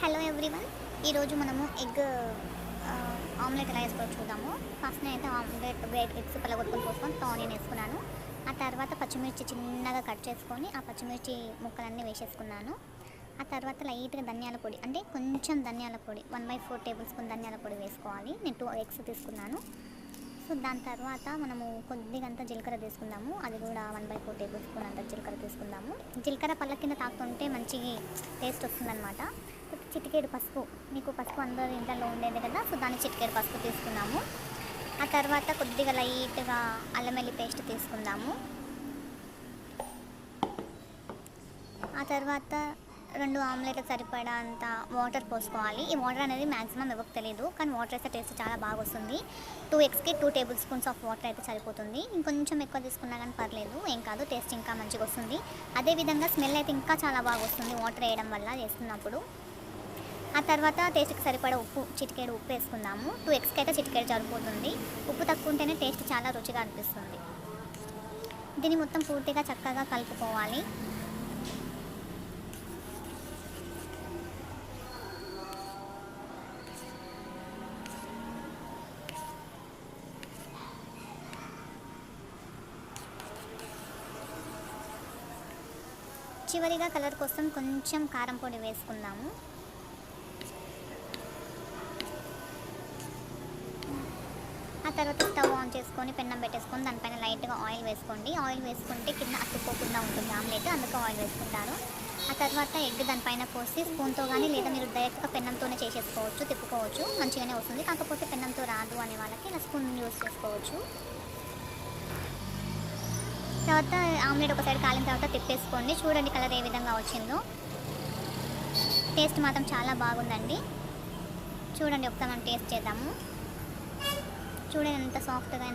Hello everyone. ఈరోజు మనము egg omelette ఎలా వేసుకోవచ్చో చూద్దాము. ఫస్ట్ నేనైతే ఆమ్లెట్ ఎగ్స్ పలగొట్టుకొని పోసుకొని ఆనియన్ వేసుకున్నాను. ఆ తర్వాత పచ్చిమిర్చి చిన్నగా కట్ చేసుకొని ఆ పచ్చిమిర్చి ముక్కలన్నీ వేసేసుకున్నాను. ఆ తర్వాత లైట్గా ధనియాల పొడి, అంటే కొంచెం ధనియాల పొడి 1/4 టేబుల్ స్పూన్ ధనియాల పొడి వేసుకోవాలి. నేను 2 ఎగ్స్ తీసుకున్నాను. సో దాని తర్వాత మనము కొద్దిగంత జీలకర్ర తీసుకుందాము. అది కూడా 1/4 టేబుల్ స్పూన్ అంత జీలకర్ర తీసుకుందాము. జీలకర్ర పళ్ళ కింద తాకుతుంటే మంచి టేస్ట్ వస్తుందన్నమాట. చిటికేడు పసుపు, మీకు పసుపు అందరూ ఇంట్లో ఉండేది కదా, సో దాన్ని చిటికేడు పసుపు తీసుకున్నాము. ఆ తర్వాత కొద్దిగా లైట్గా అల్లం వెల్లుల్లి పేస్ట్ తీసుకుందాము. ఆ తర్వాత 2 ఆమ్లెట్లకు సరిపడా అంత వాటర్ పోసుకోవాలి. ఈ వాటర్ అనేది మ్యాక్సిమం ఎవరికి తెలియదు, కానీ వాటర్ వేస్తే టేస్ట్ చాలా బాగా వస్తుంది. 2 ఎగ్స్కి 2 టేబుల్ స్పూన్స్ ఆఫ్ వాటర్ అయితే సరిపోతుంది. ఇంకొంచెం ఎక్కువ తీసుకున్నా కానీ పర్లేదు, ఏం కాదు, టేస్ట్ ఇంకా మంచిగా వస్తుంది. అదేవిధంగా స్మెల్ అయితే ఇంకా చాలా బాగా వస్తుంది వాటర్ వేయడం వల్ల చేస్తున్నప్పుడు. ఆ తర్వాత టేస్ట్కి సరిపడా చిటికేడు ఉప్పు వేసుకుందాము. 2 ఎగ్స్కి అయితే చిటికేడు సరిపోతుంది. ఉప్పు తక్కువ ఉంటేనే టేస్ట్ చాలా రుచిగా అనిపిస్తుంది. దీన్ని మొత్తం పూర్తిగా చక్కగా కలుపుకోవాలి. చివరిగా కలర్ కోసం కొంచెం కారం పొడి వేసుకుందాము. ఆ తర్వాత స్టవ్ ఆన్ చేసుకొని పెన్నం పెట్టేసుకొని దానిపైన లైట్గా ఆయిల్ వేసుకోండి. ఆయిల్ వేసుకుంటే కింద అతుక్కోకుండా ఉంటుంది ఆమ్లెట్, అందుకే ఆయిల్ వేసుకుంటారు. ఆ తర్వాత ఎగ్ దానిపైన పోసి స్పూన్తో కానీ లేదా మీరు డైరెక్ట్గా పెన్నంతోనే చేసేసుకోవచ్చు, తిప్పుకోవచ్చు, మంచిగానే వస్తుంది. కాకపోతే పెన్నంతో రాదు అనే వాళ్ళకి ఇలా స్పూన్ యూస్ చేసుకోవచ్చు. తర్వాత ఆమ్లెట్ ఒక సైడ్ కాలిన తర్వాత తిప్పేసుకోండి. చూడండి కలర్ ఏ విధంగా వచ్చిందో. టేస్ట్ మాత్రం చాలా బాగుందండి. చూడండి ఒకసారి మనం టేస్ట్ చేద్దాము. చూడండి ఎంత సాఫ్ట్గా